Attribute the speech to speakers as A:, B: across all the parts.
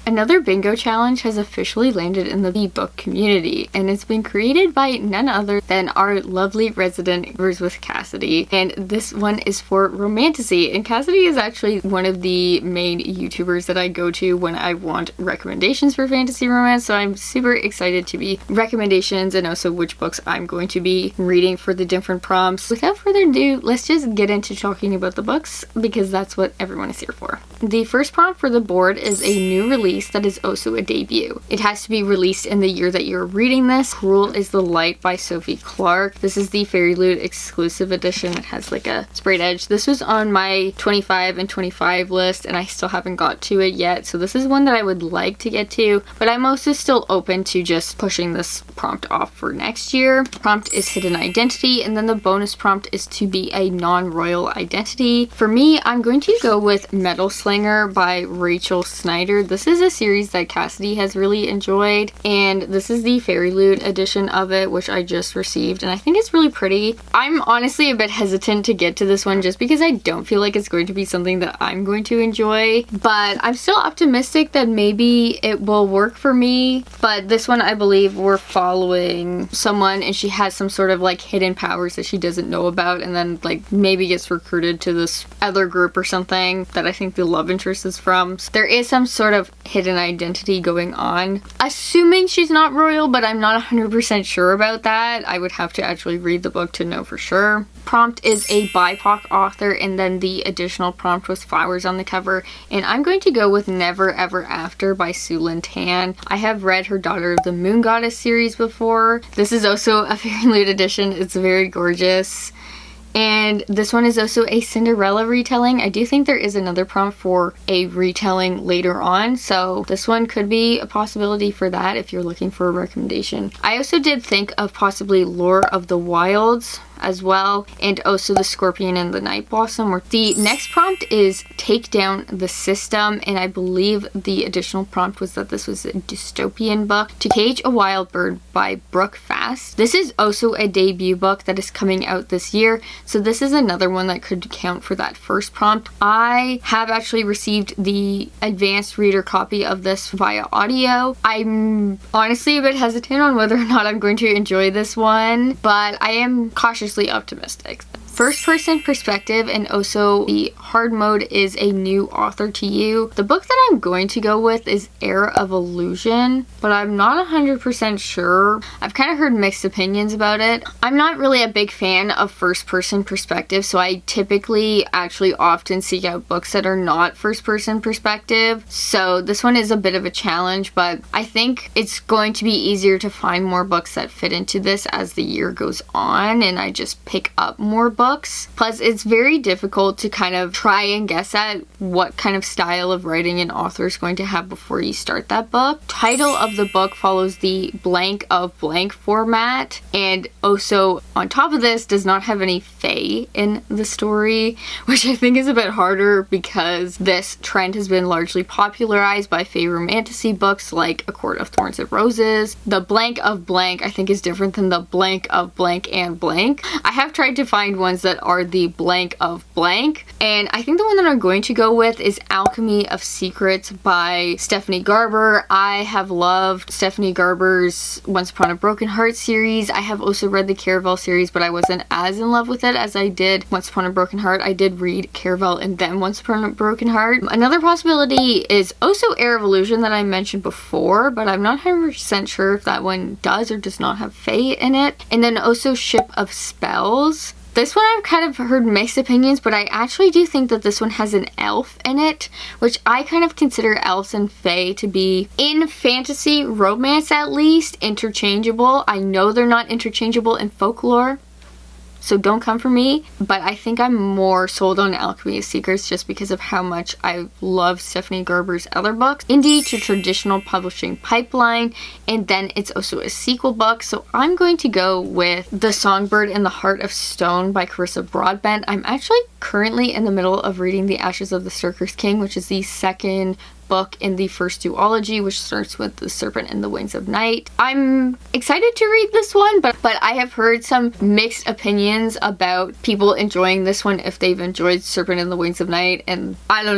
A: Another bingo challenge has officially landed in the book community, and it's been created by none other than our lovely resident with Cassidy, and this one is for Romantasy. And Cassidy is actually one of the main YouTubers that I go to when I want recommendations for fantasy romance, so I'm super excited to be recommendations and also which books I'm going to be reading for the different prompts. Without further ado, let's just get into talking about the books because that's what everyone is here for. The first prompt for the board is a new release that is also a debut. It has to be released in the year that you're reading this. Cruel is the Light by Sophie Clark. This is the Fairy Loot exclusive edition. It has like a sprayed edge. This was on my 25 and 25 list and I still haven't got to it yet, so this is one that I would like to get to, but I'm also still open to just pushing this prompt off for next year. Prompt is Hidden Identity, and then the bonus prompt is to be a non-royal identity. For me, I'm going to go with Metal Slinger by Rachel Schneider. This is a series that Cassidy has really enjoyed, and this is the Fairy Loot edition of it, which I just received, and I think it's really pretty. I'm honestly a bit hesitant to get to this one just because I don't feel like it's going to be something that I'm going to enjoy, but I'm still optimistic that maybe it will work for me. But this one, I believe we're following someone and she has some sort of like hidden powers that she doesn't know about, and then like maybe gets recruited to this other group or something that I think the love interest is from. So there is some sort of hidden identity going on. Assuming she's not royal, but I'm not 100% sure about that. I would have to actually read the book to know for sure. Prompt is a BIPOC author, and then the additional prompt was flowers on the cover, and I'm going to go with Never Ever After by Sue Lynn Tan. I have read her Daughter of the Moon Goddess series before. This is also a Fairy Loot edition. It's very gorgeous. And this one is also a Cinderella retelling. I do think there is another prompt for a retelling later on, so this one could be a possibility for that if you're looking for a recommendation. I also did think of possibly Lore of the Wilds as well, and also The Scorpion and the Night Blossom. The next prompt is Take Down the System, and I believe the additional prompt was that this was a dystopian book. To Cage a Wild Bird by Brooke Fast. This is also a debut book that is coming out this year, so this is another one that could count for that first prompt. I have actually received the advanced reader copy of this via audio. I'm honestly a bit hesitant on whether or not I'm going to enjoy this one, but I am cautiously optimistic. First person perspective, and also the hard mode is a new author to you. The book that I'm going to go with is Heir of Illusion, but I'm not 100% sure. I've kind of heard mixed opinions about it. I'm not really a big fan of first person perspective, so I typically actually often seek out books that are not first person perspective. So this one is a bit of a challenge, but I think it's going to be easier to find more books that fit into this as the year goes on, and I just pick up more books. Plus, it's very difficult to kind of try and guess at what kind of style of writing an author is going to have before you start that book. Title of the book follows the blank of blank format, and also on top of this does not have any fae in the story, which I think is a bit harder because this trend has been largely popularized by fae romantasy books like A Court of Thorns and Roses. The blank of blank I think is different than the blank of blank and blank. I have tried to find ones that are the blank of blank, and I think the one that I'm going to go with is Alchemy of Secrets by Stephanie Garber. I have loved Stephanie Garber's Once Upon a Broken Heart series. I have also read the Caraval series, but I wasn't as in love with it as I did Once Upon a Broken Heart. I did read Caraval and then Once Upon a Broken Heart. Another possibility is also Heir of Illusion that I mentioned before, but I'm not 100% sure if that one does or does not have fae in it. And then also Ship of Spells. This one I've kind of heard mixed opinions, but I actually do think that this one has an elf in it, which I kind of consider elves and fae to be, in fantasy romance at least, interchangeable. I know they're not interchangeable in folklore, so don't come for me, but I think I'm more sold on Alchemy of Secrets just because of how much I love Stephanie Garber's other books. Indie to traditional publishing pipeline, and then it's also a sequel book, so I'm going to go with The Songbird in the Heart of Stone by Carissa Broadbent. I'm actually currently in the middle of reading The Ashes of the Circus King, which is the second book in the first duology, which starts with The Serpent and the Wings of Night. I'm excited to read this one, but I have heard some mixed opinions about people enjoying this one if they've enjoyed Serpent and the Wings of Night, and I don't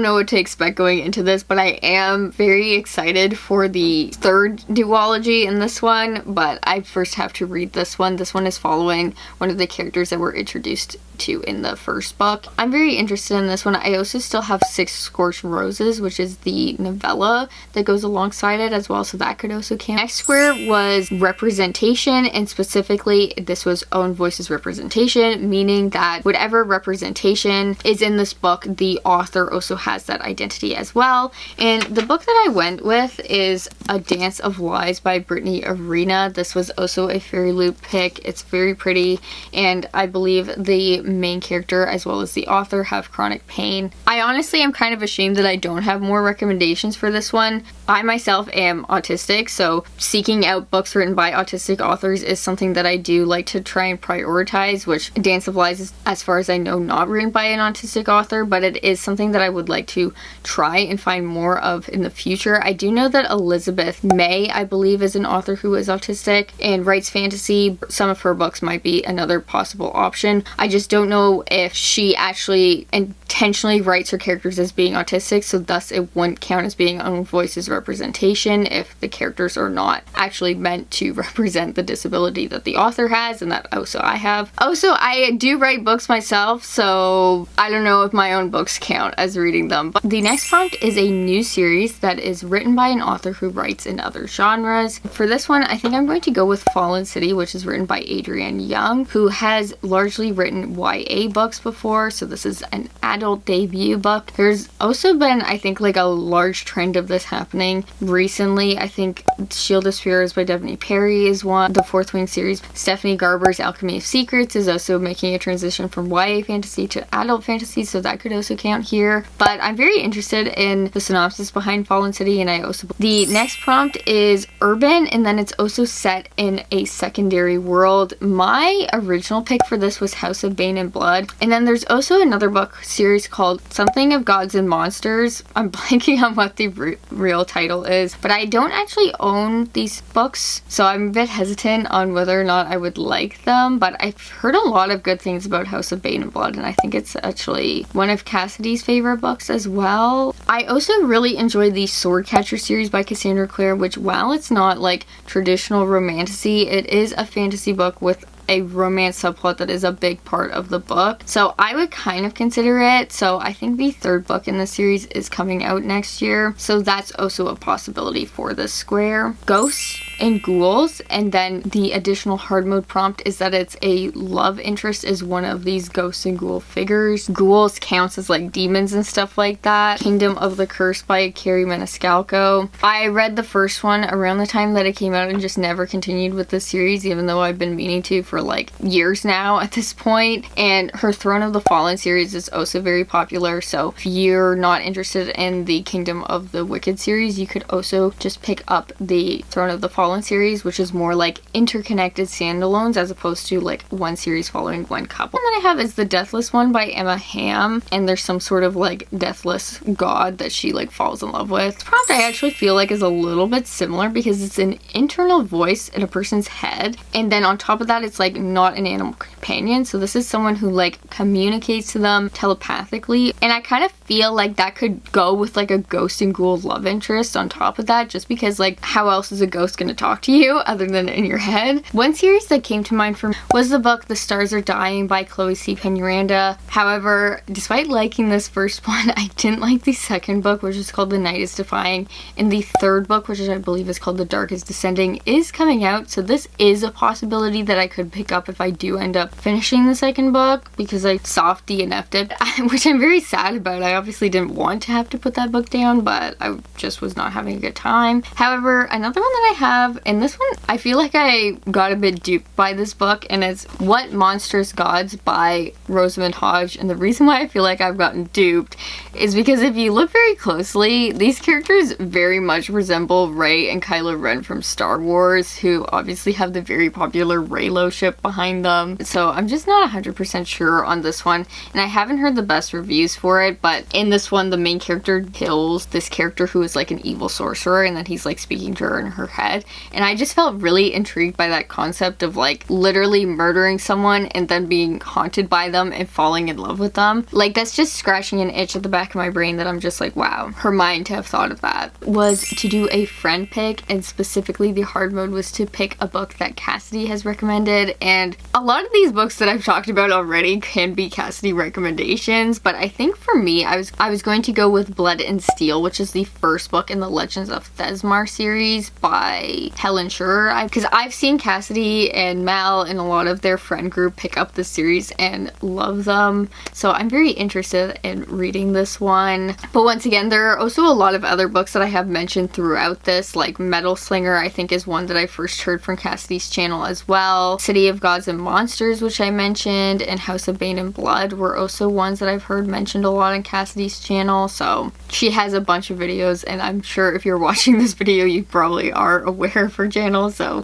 A: know what to expect going into this, but I am very excited for the third duology in this one, but I first have to read this one. This one is following one of the characters that were introduced to in the first book. I'm very interested in this one. I also still have Six Scorched Roses, which is the novella that goes alongside it as well, so that could also count. Next square was representation, and specifically this was own voices representation, meaning that whatever representation is in this book, the author also has that identity as well. And the book that I went with is A Dance of Lies by Brittany Arena. This was also a Fairy Loot pick. It's very pretty, and I believe the main character as well as the author have chronic pain. I honestly am kind of ashamed that I don't have more recommendations for this one. I myself am autistic, so seeking out books written by autistic authors is something that I do like to try and prioritize, which Dance of Lies is, as far as I know, not written by an autistic author, but it is something that I would like to try and find more of in the future. I do know that Elizabeth May, I believe, is an author who is autistic and writes fantasy. Some of her books might be another possible option. I just don't know if she actually intentionally writes her characters as being autistic, so thus it wouldn't count as being own voices representation if the characters are not actually meant to represent the disability that the author has and that also I have. Also, I do write books myself, so I don't know if my own books count as reading them. But the next prompt is a new series that is written by an author who writes in other genres. For this one, I think I'm going to go with Fallen City, which is written by Adrienne Young, who has largely written YA books before, so this is an adult debut book. There's also been, I think, like a large trend of this happening recently. I think Shield of Spheres by Devney Perry is one. The Fourth Wing series, Stephanie Garber's Alchemy of Secrets, is also making a transition from YA fantasy to adult fantasy, so that could also count here. But I'm very interested in the synopsis behind Fallen City, and I also... The next prompt is urban, and then it's also set in a secondary world. My original pick for this was House of Bane and Blood, and then there's also another book series called Something of Gods and Monsters. I'm blanking on what the real title is, but I don't actually own these books, so I'm a bit hesitant on whether or not I would like them, but I've heard a lot of good things about House of Bane and Blood, and I think it's actually one of Cassidy's favorite books as well. I also really enjoyed the Swordcatcher series by Cassandra Clare, which, while it's not like traditional romantasy, it is a fantasy book with a romance subplot that is a big part of the book, so I would kind of consider it. So I think the third book in the series is coming out next year, so that's also a possibility for this square. Ghosts and ghouls, and then the additional hard mode prompt is that it's a love interest is one of these ghosts and ghoul figures. Ghouls counts as like demons and stuff like that. Kingdom of the Curse by Carrie Maniscalco. I read the first one around the time that it came out and just never continued with the series, even though I've been meaning to for like years now at this point. And her Throne of the Fallen series is also very popular, so if you're not interested in the Kingdom of the Wicked series, you could also just pick up the Throne of the Fallen series, which is more like interconnected standalones as opposed to like one series following one couple. And then I have is the Deathless one by Emma Hamm, and there's some sort of like deathless god that she like falls in love with. This prompt I actually feel like is a little bit similar because it's an internal voice in a person's head, and then on top of that it's like not an animal companion, so this is someone who like communicates to them telepathically, and I kind of feel like that could go with like a ghost and ghoul love interest on top of that, just because like how else is a ghost gonna talk to you other than in your head? One series that came to mind for me was the book The Stars Are Dying by Chloe C. Peñaranda. However, despite liking this first one, I didn't like the second book, which is called The Night is Defying, and the third book, which I believe is called The Dark is Descending, is coming out, so this is a possibility that I could pick up if I do end up finishing the second book, because I soft DNF'd it, which I'm very sad about. I obviously didn't want to have to put that book down, but I just was not having a good time. However, another one that I have, and this one I feel like I got a bit duped by this book, and it's What Monstrous Gods by Rosamund Hodge. And the reason why I feel like I've gotten duped is because if you look very closely, these characters very much resemble Rey and Kylo Ren from Star Wars, who obviously have the very popular Reylo ship behind them. So I'm just not 100% sure on this one, and I haven't heard the best reviews for it, but in this one, the main character kills this character who is like an evil sorcerer, and then he's like speaking to her in her head. And I just felt really intrigued by that concept of like literally murdering someone and then being haunted by them and falling in love with them. Like, that's just scratching an itch at the back of my brain that I'm just like, wow, her mind to have thought of that. Was to do a friend pick, and specifically the hard mode was to pick a book that Cassidy has recommended. And a lot of these books that I've talked about already can be Cassidy recommendations, but I think for me, I was going to go with Blood and Steel, which is the first book in the Legends of Thesmar series by Helen Schurer. Because I've seen Cassidy and Mal and a lot of their friend group pick up this series and love them, so I'm very interested in reading this one. But once again, there are also a lot of other books that I have mentioned throughout this, like Metal Slinger, I think is one that I first heard from Cassidy's channel as well. City of Gods and Monsters, which I mentioned, and House of Bane and Blood were also ones that I've heard mentioned a lot on Cassidy's channel. So she has a bunch of videos, and I'm sure if you're watching this video, you probably are aware of her channel, so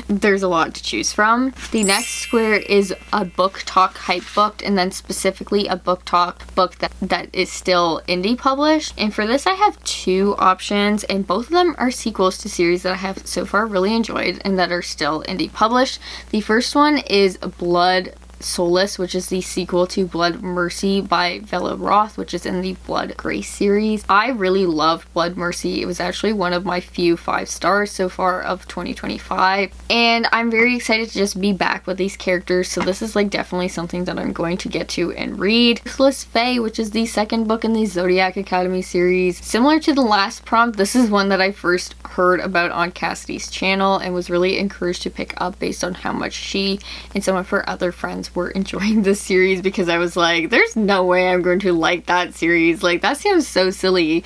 A: there's a lot to choose from. The next square is a book talk hype book, and then specifically a book talk book that is still indie published. And for this, I have two options, and both of them are sequels to series that I have so far really enjoyed and that are still indie published. The first one is Blood Solace, which is the sequel to Blood Mercy by Vela Roth, which is in the Blood Grace series. I really loved Blood Mercy. It was actually one of my few 5 stars so far of 2025, and I'm very excited to just be back with these characters, so this is like definitely something that I'm going to get to and read. Ruthless Fae, which is the second book in the Zodiac Academy series. Similar to the last prompt, this is one that I first heard about on Cassidy's channel and was really encouraged to pick up based on how much she and some of her other friends were enjoying this series, because I was like, there's no way I'm going to like that series. Like, that seems so silly.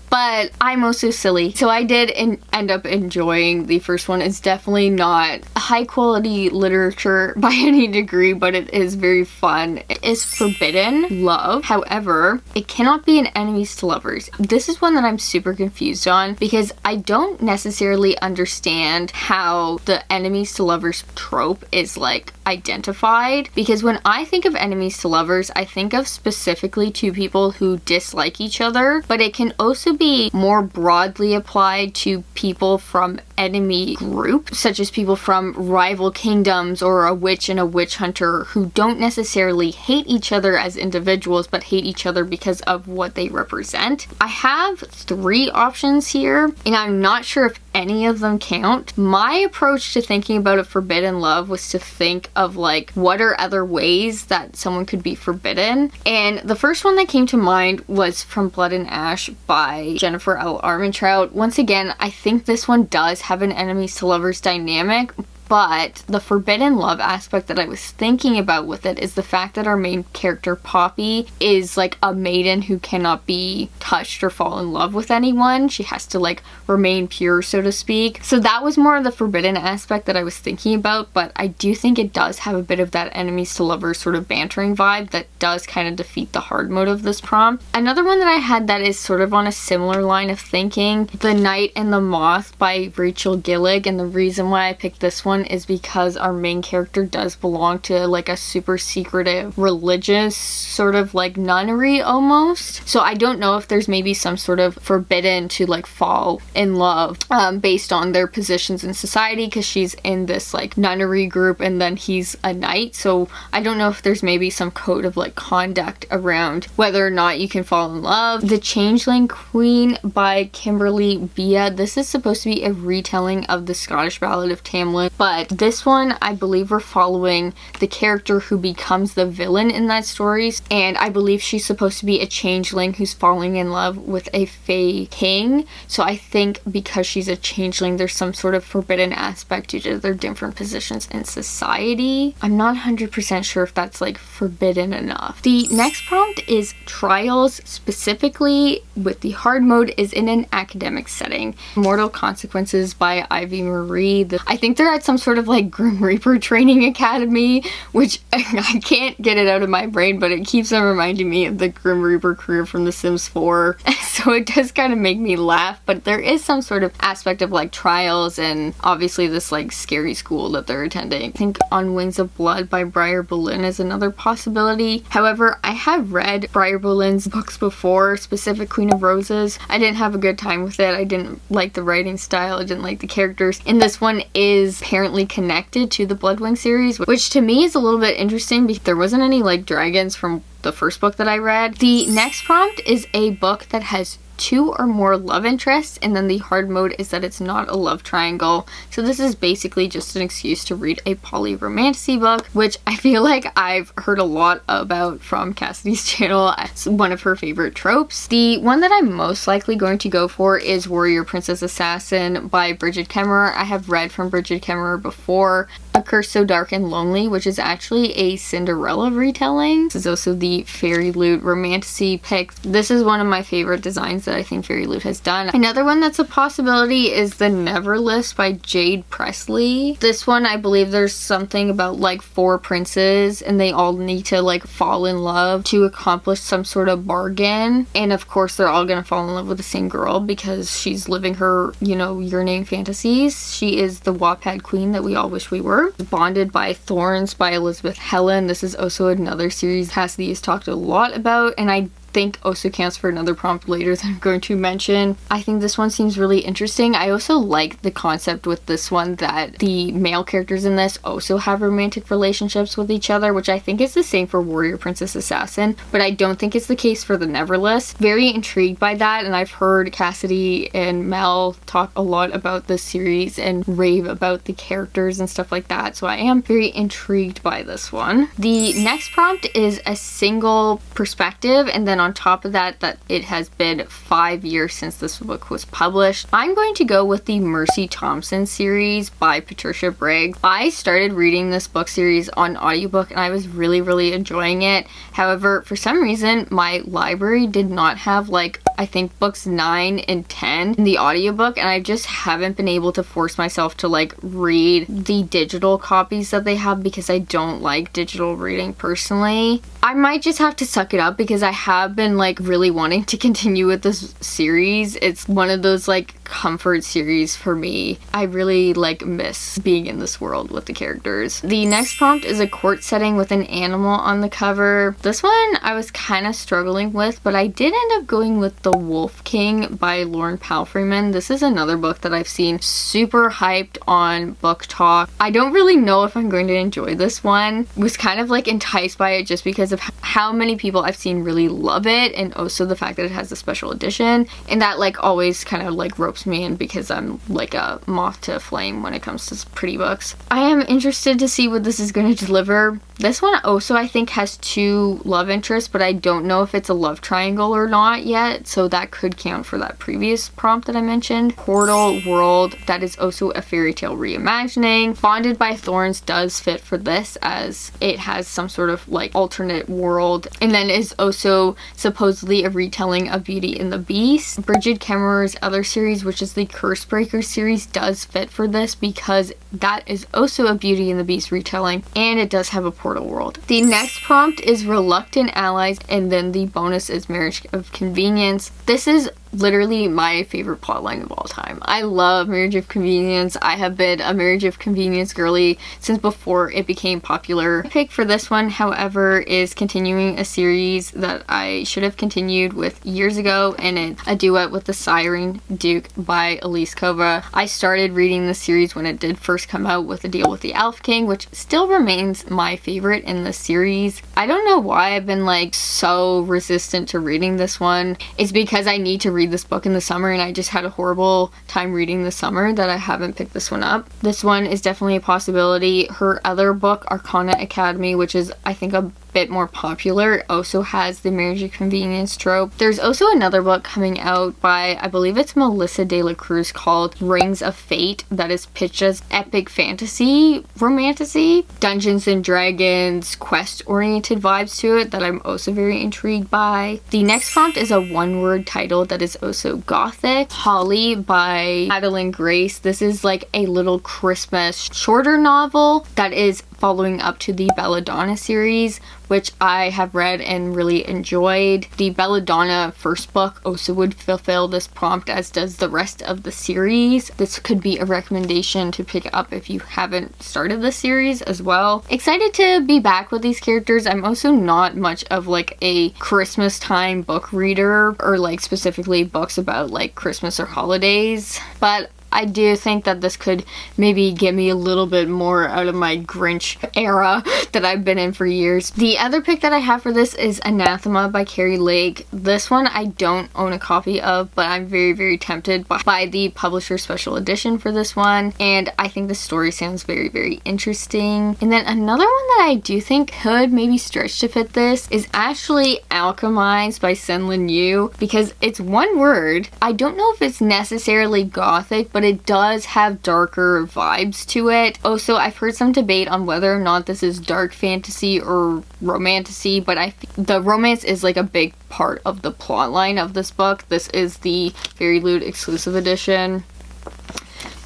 A: But I'm also silly, so I did end up enjoying the first one. It's definitely not high quality literature by any degree, but it is very fun. It is forbidden love. However, it cannot be an enemies to lovers. This is one that I'm super confused on, because I don't necessarily understand how the enemies to lovers trope is like identified, because when I think of enemies to lovers, I think of specifically two people who dislike each other, but it can also be more broadly applied to people from enemy groups, such as people from rival kingdoms or a witch and a witch hunter who don't necessarily hate each other as individuals, but hate each other because of what they represent. I have 3 options here, and I'm not sure if any of them count. My approach to thinking about a forbidden love was to think of like, what are other ways that someone could be forbidden? And the first one that came to mind was from Blood and Ash by Jennifer L. Armentrout. Once again, I think this one does have an enemies to lovers dynamic, but the forbidden love aspect that I was thinking about with it is the fact that our main character Poppy is like a maiden who cannot be touched or fall in love with anyone. She has to like remain pure, so to speak. So that was more of the forbidden aspect that I was thinking about, but I do think it does have a bit of that enemies to lovers sort of bantering vibe that does kind of defeat the hard mode of this prompt. Another one that I had that is sort of on a similar line of thinking, The Knight and the Moth by Rachel Gillig, and the reason why I picked this one is because our main character does belong to like a super secretive religious sort of like nunnery almost. So I don't know if there's maybe some sort of forbidden to like fall in love based on their positions in society, because she's in this like nunnery group and then he's a knight. So I don't know if there's maybe some code of like conduct around whether or not you can fall in love. The Changeling Queen by Kimberly Bia. This is supposed to be a retelling of the Scottish Ballad of Tamlin, but this one I believe we're following the character who becomes the villain in that story, and I believe she's supposed to be a changeling who's falling in love with a fae king. So I think because she's a changeling, there's some sort of forbidden aspect due to their different positions in society. I'm not 100% sure if that's like forbidden enough. The next prompt is Trials, specifically with the hard mode is in an academic setting. Mortal Consequences by Ivy Marie. I think they're at some some sort of like Grim Reaper training academy, which I can't get it out of my brain, but it keeps on reminding me of the Grim Reaper career from The Sims 4. So it does kind of make me laugh, but there is some sort of aspect of like trials and obviously this like scary school that they're attending. I think On Wings of Blood by Briar Bolin is another possibility. However, I have read Briar Bolin's books before, specific Queen of Roses. I didn't have a good time with it. I didn't like the writing style. I didn't like the characters. And this one is apparently connected to the Bloodwing series, which to me is a little bit interesting because there wasn't any like dragons from the first book that I read. The next prompt is a book that has 2 or more love interests, and then the hard mode is that it's not a love triangle. So this is basically just an excuse to read a poly romantasy book, which I feel like I've heard a lot about from Cassidy's channel as one of her favorite tropes. The one that I'm most likely going to go for is Warrior Princess Assassin by Bridget Kemmerer. I have read from Bridget Kemmerer before A Curse So Dark and Lonely, which is actually a Cinderella retelling. This is also the Fairy Loot romantasy pick. This is one of my favorite designs that I think Fairy Loot has done. Another one that's a possibility is The Never List by Jade Presley. This one, I believe there's something about like 4 princes and they all need to like fall in love to accomplish some sort of bargain. And of course they're all gonna fall in love with the same girl because she's living her, you know, Your Name fantasies. She is the Wattpad queen that we all wish we were. Bonded by Thorns by Elizabeth Helen. This is also another series Cassidy has talked a lot about, and I think also counts for another prompt later that I'm going to mention. I think this one seems really interesting. I also like the concept with this one that the male characters in this also have romantic relationships with each other, which I think is the same for Warrior Princess Assassin, but I don't think it's the case for The Never List. Very intrigued by that, and I've heard Cassidy and Mel talk a lot about this series and rave about the characters and stuff like that, so I am very intrigued by this one. The next prompt is a single perspective, and then on top of that, it has been 5 years since this book was published. I'm going to go with the Mercy Thompson series by Patricia Briggs. I started reading this book series on audiobook and I was really enjoying it. However, for some reason, my library did not have like, I think books 9 and 10 in the audiobook, and I just haven't been able to force myself to like read the digital copies that they have because I don't like digital reading personally. I might just have to suck it up because I have been like really wanting to continue with this series. It's one of those like comfort series for me. I really like miss being in this world with the characters. The next prompt is a court setting with an animal on the cover. This one I was kind of struggling with, but I did end up going with The Wolf King by Lauren Palfreyman. This is another book that I've seen super hyped on Book Talk. I don't really know if I'm going to enjoy this one. Was kind of like enticed by it just because of how many people I've seen really love it, and also the fact that it has a special edition, and that like always kind of like ropes me in because I'm like a moth to a flame when it comes to pretty books. I am interested to see what this is going to deliver. This one also I think has 2 love interests, but I don't know if it's a love triangle or not yet, so that could count for that previous prompt that I mentioned. Portal World, that is also a fairy tale reimagining. Bonded by Thorns does fit for this as it has some sort of like alternate world, and then is also supposedly a retelling of Beauty and the Beast. Bridget Kemmerer's other series, which is the Cursebreaker series, does fit for this because that is also a Beauty and the Beast retelling, and it does have a portal world. The next prompt is Reluctant Allies, and then the bonus is Marriage of Convenience. This is literally my favorite plotline of all time. I love Marriage of Convenience. I have been a Marriage of Convenience girly since before it became popular. My pick for this one, however, is continuing a series that I should have continued with years ago, and it's A Duet with the Siren Duke by Elise Kova. I started reading this series when it did first come out with A Deal with the Elf King, which still remains my favorite in the series. I don't know why I've been like so resistant to reading this one. It's because I need to read this book in the summer, and I just had a horrible time reading this summer that I haven't picked this one up. This one is definitely a possibility. Her other book, Arcana Academy, which is I think a bit more popular. It also has the marriage of convenience trope. There's also another book coming out by, I believe it's Melissa De La Cruz, called Rings of Fate, that is pitched as epic fantasy romantasy, Dungeons and Dragons, quest-oriented vibes to it that I'm also very intrigued by. The next prompt is a one-word title that is also gothic. Holly by Madeline Grace. This is like a little Christmas shorter novel that is following up to the Belladonna series, which I have read and really enjoyed. The Belladonna first book also would fulfill this prompt, as does the rest of the series. This could be a recommendation to pick up if you haven't started the series as well. Excited to be back with these characters. I'm also not much of like a Christmas time book reader, or like specifically books about like Christmas or holidays, but I do think that this could maybe get me a little bit more out of my Grinch era that I've been in for years. The other pick that I have for this is Anathema by Carrie Lake. This one I don't own a copy of, but I'm very, very tempted by the publisher special edition for this one, and I think the story sounds very, very interesting. And then another one that I do think could maybe stretch to fit this is actually Alchemized by Sen Lin Yu, because it's one word. I don't know if it's necessarily gothic, but it does have darker vibes to it. Also, I've heard some debate on whether or not this is dark fantasy or romantasy, but the romance is like a big part of the plot line of this book. This is the Fairy Loot exclusive edition.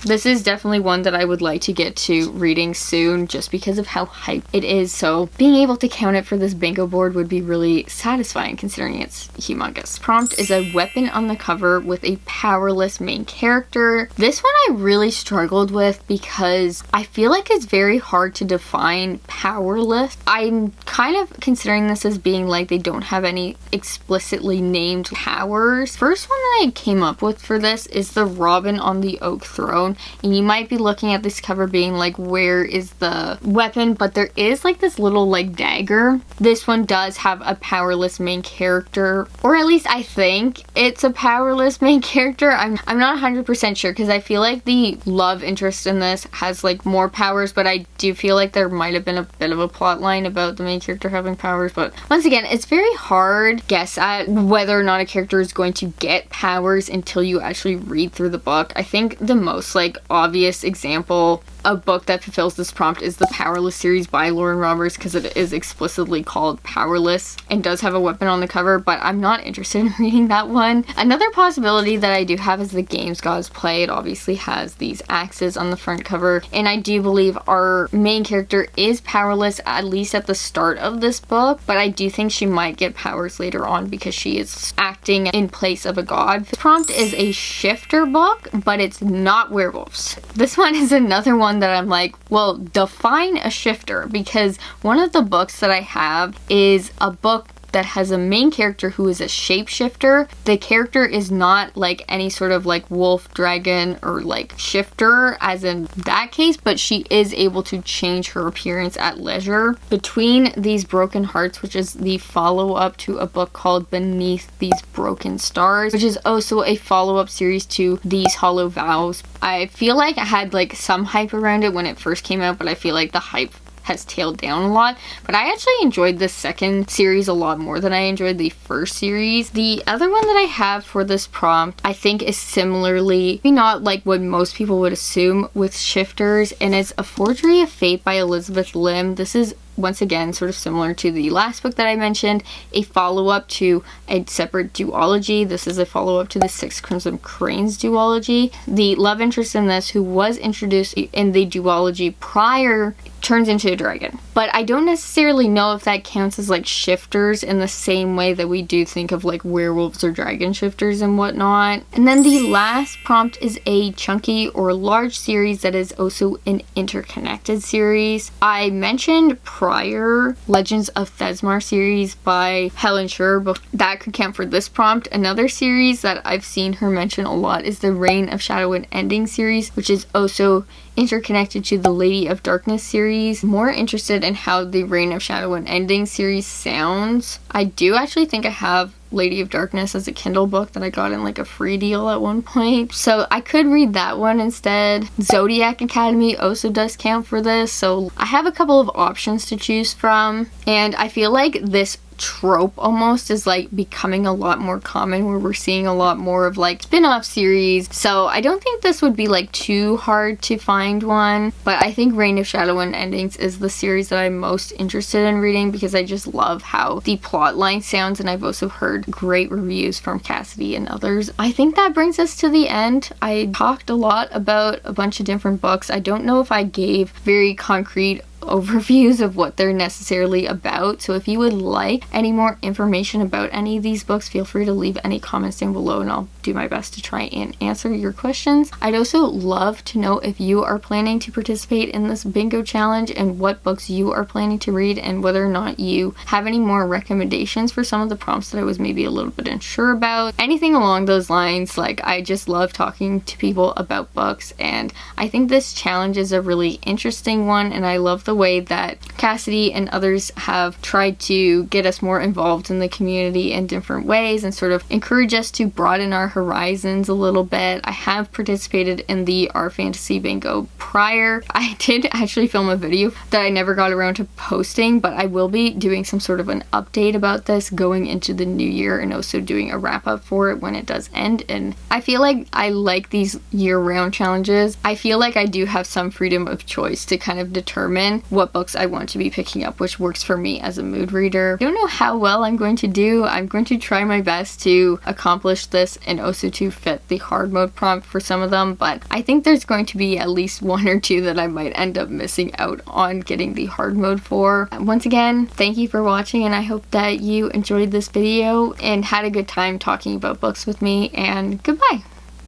A: This is definitely one that I would like to get to reading soon, just because of how hype it is. So being able to count it for this bingo board would be really satisfying, considering it's humongous. Prompt is a weapon on the cover with a powerless main character. This one I really struggled with because I feel like it's very hard to define powerless. I'm kind of considering this as being like they don't have any explicitly named powers. First one that I came up with for this is the Robin on the Oak Throne. And you might be looking at this cover being like, where is the weapon? But there is like this little like dagger. This one does have a powerless main character, or at least I think it's a powerless main character. I'm not 100% sure, because I feel like the love interest in this has like more powers, but I do feel like there might have been a bit of a plot line about the main character having powers. But once again, it's very hard to guess at whether or not a character is going to get powers until you actually read through the book. I think the most like obvious example of book that fulfills this prompt is the Powerless series by Lauren Roberts, because it is explicitly called Powerless and does have a weapon on the cover, but I'm not interested in reading that one. Another possibility that I do have is the Games Gods Play. It obviously has these axes on the front cover, and I do believe our main character is powerless, at least at the start of this book, but I do think she might get powers later on because she is acting in place of a god. This prompt is a shifter book, but it's not werewolves. This one is another one that I'm like, well, define a shifter, because one of the books that I have is a book that has a main character who is a shapeshifter. The character is not like any sort of like wolf, dragon, or like shifter as in that case, but she is able to change her appearance at leisure. Between These Broken Hearts, which is the follow-up to a book called Beneath These Broken Stars, which is also a follow-up series to These Hollow Vows. I feel like I had like some hype around it when it first came out, but I feel like the hype has tailed down a lot, but I actually enjoyed the second series a lot more than I enjoyed the first series. The other one that I have for this prompt I think is similarly, maybe not like what most people would assume with shifters, and it's A Forgery of Fate by Elizabeth Lim. This is once again sort of similar to the last book that I mentioned, a follow-up to a separate duology. This is a follow-up to the Six Crimson Cranes duology. The love interest in this, who was introduced in the duology prior, turns into a dragon. But I don't necessarily know if that counts as like shifters in the same way that we do think of like werewolves or dragon shifters and whatnot. And then the last prompt is a chunky or large series that is also an interconnected series. I mentioned prior Legends of Thesmar series by Helen Scher, but that could count for this prompt. Another series that I've seen her mention a lot is the Reign of Shadow and Ending series, which is also interconnected to the Lady of Darkness series. More interested in how the Reign of Shadow and Ending series sounds. I do actually think I have Lady of Darkness as a Kindle book that I got in like a free deal at one point. So I could read that one instead. Zodiac Academy also does count for this. So I have a couple of options to choose from. And I feel like this trope almost is like becoming a lot more common, where we're seeing a lot more of like spin-off series. So I don't think this would be like too hard to find one, but I think Reign of Shadow and Endings is the series that I'm most interested in reading because I just love how the plot line sounds, and I've also heard great reviews from Cassidy and others. I think that brings us to the end. I talked a lot about a bunch of different books. I don't know if I gave very concrete overviews of what they're necessarily about, so if you would like any more information about any of these books, feel free to leave any comments down below and I'll do my best to try and answer your questions. I'd also love to know if you are planning to participate in this bingo challenge and what books you are planning to read, and whether or not you have any more recommendations for some of the prompts that I was maybe a little bit unsure about. Anything along those lines. Like, I just love talking to people about books, and I think this challenge is a really interesting one, and I love the way that Cassidy and others have tried to get us more involved in the community in different ways and sort of encourage us to broaden our horizons a little bit. I have participated in the Our Fantasy Bingo prior. I did actually film a video that I never got around to posting, but I will be doing some sort of an update about this going into the new year, and also doing a wrap up for it when it does end. And I feel like I like these year-round challenges. I feel like I do have some freedom of choice to kind of determine what books I want to be picking up, which works for me as a mood reader. I don't know how well I'm going to do. I'm going to try my best to accomplish this and also to fit the hard mode prompt for some of them, but I think there's going to be at least one or two that I might end up missing out on getting the hard mode for. Once again, thank you for watching, and I hope that you enjoyed this video and had a good time talking about books with me, and goodbye!